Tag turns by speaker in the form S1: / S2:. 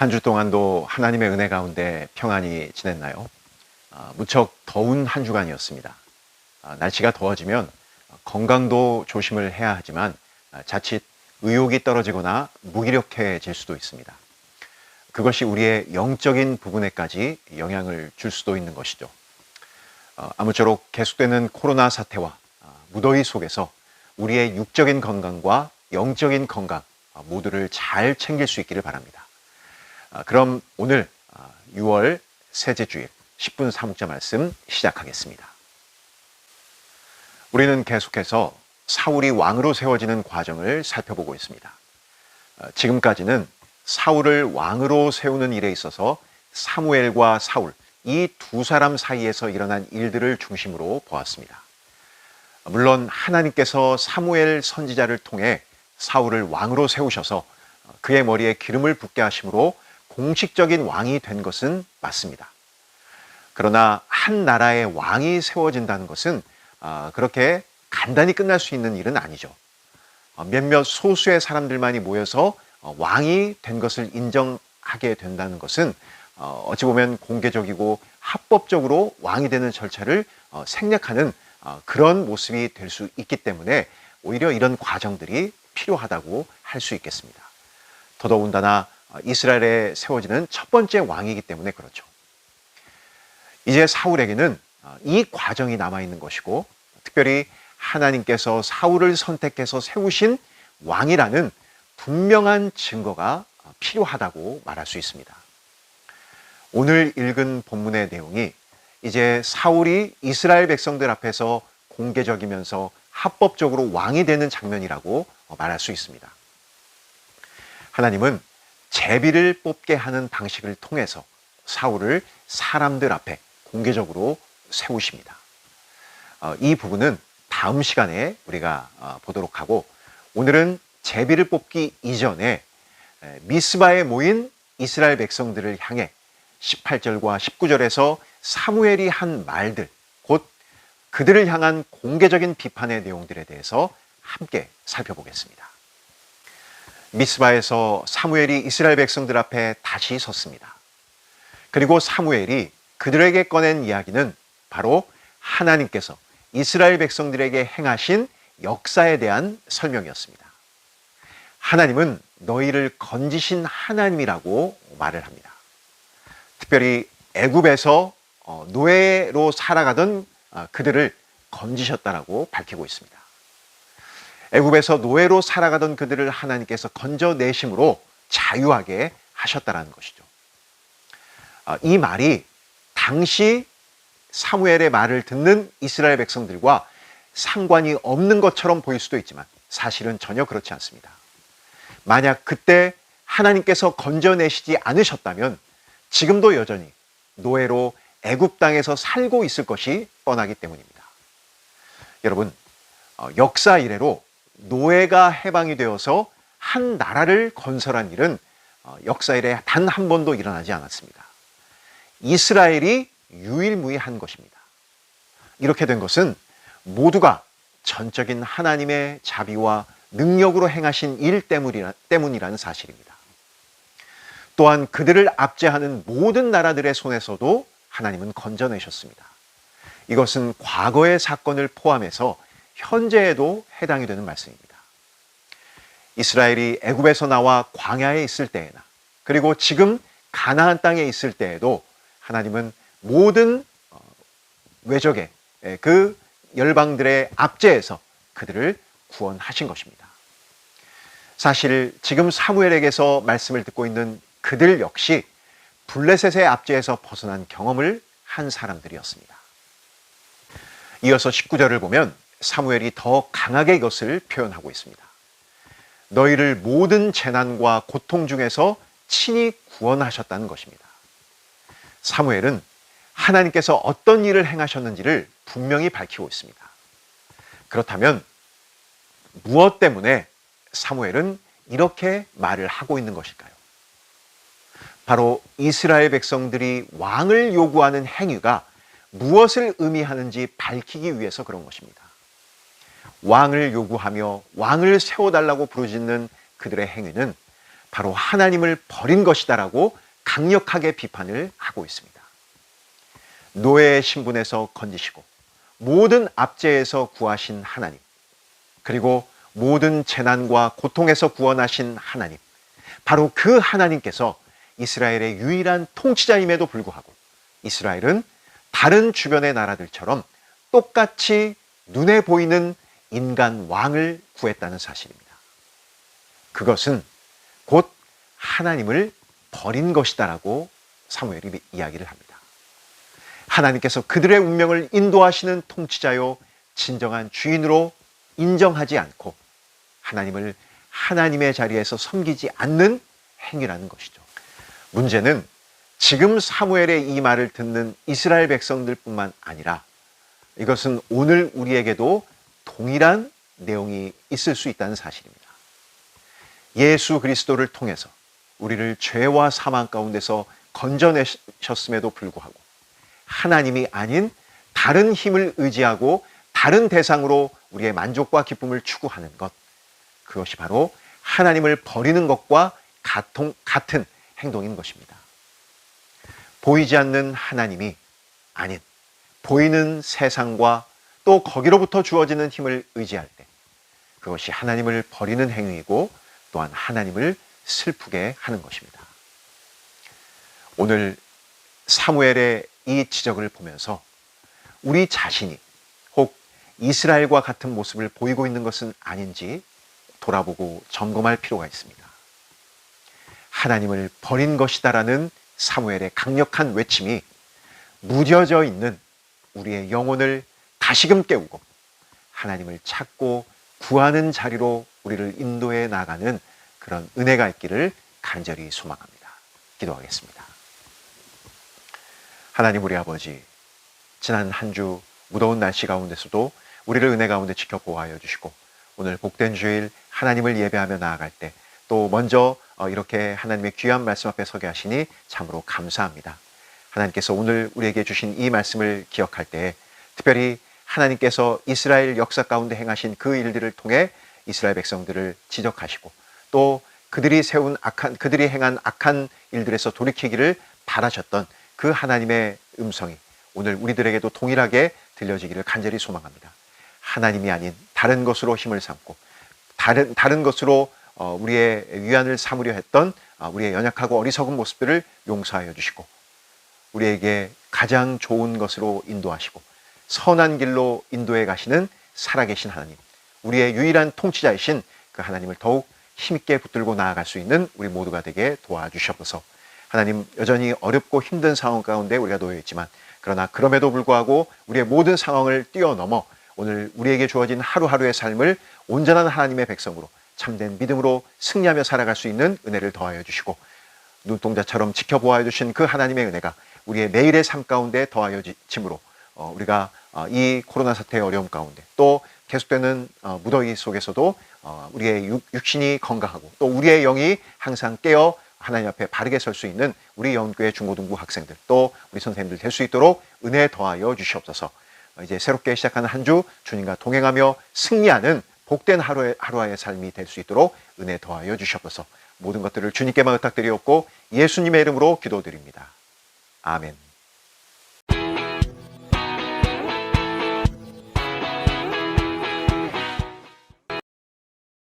S1: 한 주 동안도 하나님의 은혜 가운데 평안히 지냈나요? 무척 더운 한 주간이었습니다. 날씨가 더워지면 건강도 조심을 해야 하지만 자칫 의욕이 떨어지거나 무기력해질 수도 있습니다. 그것이 우리의 영적인 부분에까지 영향을 줄 수도 있는 것이죠. 아무쪼록 계속되는 코로나 사태와 무더위 속에서 우리의 육적인 건강과 영적인 건강 모두를 잘 챙길 수 있기를 바랍니다. 그럼 오늘 6월 셋째 주일 10분 사묵자 말씀 시작하겠습니다. 우리는 계속해서 사울이 왕으로 세워지는 과정을 살펴보고 있습니다. 지금까지는 사울을 왕으로 세우는 일에 있어서 사무엘과 사울, 이 두 사람 사이에서 일어난 일들을 중심으로 보았습니다. 물론 하나님께서 사무엘 선지자를 통해 사울을 왕으로 세우셔서 그의 머리에 기름을 붓게 하심으로 공식적인 왕이 된 것은 맞습니다. 그러나 한 나라의 왕이 세워진다는 것은 그렇게 간단히 끝날 수 있는 일은 아니죠. 몇몇 소수의 사람들만이 모여서 왕이 된 것을 인정하게 된다는 것은 어찌 보면 공개적이고 합법적으로 왕이 되는 절차를 생략하는 그런 모습이 될 수 있기 때문에 오히려 이런 과정들이 필요하다고 할 수 있겠습니다. 더더군다나 이스라엘에 세워지는 첫 번째 왕이기 때문에 그렇죠. 이제 사울에게는 이 과정이 남아있는 것이고 특별히 하나님께서 사울을 선택해서 세우신 왕이라는 분명한 증거가 필요하다고 말할 수 있습니다. 오늘 읽은 본문의 내용이 이제 사울이 이스라엘 백성들 앞에서 공개적이면서 합법적으로 왕이 되는 장면이라고 말할 수 있습니다. 하나님은 제비를 뽑게 하는 방식을 통해서 사울을 사람들 앞에 공개적으로 세우십니다. 이 부분은 다음 시간에 우리가 보도록 하고 오늘은 제비를 뽑기 이전에 미스바에 모인 이스라엘 백성들을 향해 18절과 19절에서 사무엘이 한 말들, 곧 그들을 향한 공개적인 비판의 내용들에 대해서 함께 살펴보겠습니다. 미스바에서 사무엘이 이스라엘 백성들 앞에 다시 섰습니다. 그리고 사무엘이 그들에게 꺼낸 이야기는 바로 하나님께서 이스라엘 백성들에게 행하신 역사에 대한 설명이었습니다. 하나님은 너희를 건지신 하나님이라고 말을 합니다. 특별히 애굽에서 노예로 살아가던 그들을 건지셨다라고 밝히고 있습니다. 애굽에서 노예로 살아가던 그들을 하나님께서 건져내심으로 자유하게 하셨다라는 것이죠. 이 말이 당시 사무엘의 말을 듣는 이스라엘 백성들과 상관이 없는 것처럼 보일 수도 있지만 사실은 전혀 그렇지 않습니다. 만약 그때 하나님께서 건져내시지 않으셨다면 지금도 여전히 노예로 애굽 땅에서 살고 있을 것이 뻔하기 때문입니다. 여러분, 역사 이래로 노예가 해방이 되어서 한 나라를 건설한 일은 역사 이래 단 한 번도 일어나지 않았습니다. 이스라엘이 유일무이한 것입니다. 이렇게 된 것은 모두가 전적인 하나님의 자비와 능력으로 행하신 일 때문이라는 사실입니다. 또한 그들을 압제하는 모든 나라들의 손에서도 하나님은 건져내셨습니다. 이것은 과거의 사건을 포함해서 현재에도 해당이 되는 말씀입니다. 이스라엘이 애굽에서 나와 광야에 있을 때에나 그리고 지금 가나안 땅에 있을 때에도 하나님은 모든 외적의 그 열방들의 압제에서 그들을 구원하신 것입니다. 사실 지금 사무엘에게서 말씀을 듣고 있는 그들 역시 블레셋의 압제에서 벗어난 경험을 한 사람들이었습니다. 이어서 19절을 보면 사무엘이 더 강하게 이것을 표현하고 있습니다. 너희를 모든 재난과 고통 중에서 친히 구원하셨다는 것입니다. 사무엘은 하나님께서 어떤 일을 행하셨는지를 분명히 밝히고 있습니다. 그렇다면 무엇 때문에 사무엘은 이렇게 말을 하고 있는 것일까요? 바로 이스라엘 백성들이 왕을 요구하는 행위가 무엇을 의미하는지 밝히기 위해서 그런 것입니다. 왕을 요구하며 왕을 세워달라고 부르짖는 그들의 행위는 바로 하나님을 버린 것이다라고 강력하게 비판을 하고 있습니다. 노예의 신분에서 건지시고 모든 압제에서 구하신 하나님, 그리고 모든 재난과 고통에서 구원하신 하나님, 바로 그 하나님께서 이스라엘의 유일한 통치자임에도 불구하고 이스라엘은 다른 주변의 나라들처럼 똑같이 눈에 보이는 인간 왕을 구했다는 사실입니다. 그것은 곧 하나님을 버린 것이다라고 사무엘이 이야기를 합니다. 하나님께서 그들의 운명을 인도하시는 통치자요 진정한 주인으로 인정하지 않고 하나님을 하나님의 자리에서 섬기지 않는 행위라는 것이죠. 문제는 지금 사무엘의 이 말을 듣는 이스라엘 백성들뿐만 아니라 이것은 오늘 우리에게도 동일한 내용이 있을 수 있다는 사실입니다. 예수 그리스도를 통해서 우리를 죄와 사망 가운데서 건져내셨음에도 불구하고 하나님이 아닌 다른 힘을 의지하고 다른 대상으로 우리의 만족과 기쁨을 추구하는 것, 그것이 바로 하나님을 버리는 것과 같은 행동인 것입니다. 보이지 않는 하나님이 아닌 보이는 세상과 또 거기로부터 주어지는 힘을 의지할 때 그것이 하나님을 버리는 행위이고 또한 하나님을 슬프게 하는 것입니다. 오늘 사무엘의 이 지적을 보면서 우리 자신이 혹 이스라엘과 같은 모습을 보이고 있는 것은 아닌지 돌아보고 점검할 필요가 있습니다. 하나님을 버린 것이다라는 사무엘의 강력한 외침이 무뎌져 있는 우리의 영혼을 다시금 깨우고 하나님을 찾고 구하는 자리로 우리를 인도해 나가는 그런 은혜가 있기를 간절히 소망합니다. 기도하겠습니다. 하나님 우리 아버지, 지난 한 주 무더운 날씨 가운데서도 우리를 은혜 가운데 지켜보아여 주시고 오늘 복된 주일 하나님을 예배하며 나아갈 때 또 먼저 이렇게 하나님의 귀한 말씀 앞에 서게 하시니 참으로 감사합니다. 하나님께서 오늘 우리에게 주신 이 말씀을 기억할 때 특별히 하나님께서 이스라엘 역사 가운데 행하신 그 일들을 통해 이스라엘 백성들을 지적하시고 또 그들이 행한 악한 일들에서 돌이키기를 바라셨던 그 하나님의 음성이 오늘 우리들에게도 동일하게 들려지기를 간절히 소망합니다. 하나님이 아닌 다른 것으로 힘을 삼고 다른 것으로 우리의 위안을 삼으려 했던 우리의 연약하고 어리석은 모습들을 용서하여 주시고 우리에게 가장 좋은 것으로 인도하시고 선한 길로 인도해 가시는 살아계신 하나님, 우리의 유일한 통치자이신 그 하나님을 더욱 힘있게 붙들고 나아갈 수 있는 우리 모두가 되게 도와주시옵소서. 하나님, 여전히 어렵고 힘든 상황 가운데 우리가 놓여 있지만 그러나 그럼에도 불구하고 우리의 모든 상황을 뛰어넘어 오늘 우리에게 주어진 하루하루의 삶을 온전한 하나님의 백성으로 참된 믿음으로 승리하며 살아갈 수 있는 은혜를 더하여 주시고 눈동자처럼 지켜보아 주신 그 하나님의 은혜가 우리의 매일의 삶 가운데 더하여짐으로 우리가 이 코로나 사태의 어려움 가운데 또 계속되는 무더위 속에서도 우리의 육신이 건강하고 또 우리의 영이 항상 깨어 하나님 앞에 바르게 설 수 있는 우리 영교회 중고등부 학생들 또 우리 선생님들 될 수 있도록 은혜 더하여 주시옵소서. 이제 새롭게 시작하는 한 주 주님과 동행하며 승리하는 복된 하루의 삶이 될 수 있도록 은혜 더하여 주시옵소서. 모든 것들을 주님께만 부탁드리옵고 예수님의 이름으로 기도드립니다. 아멘.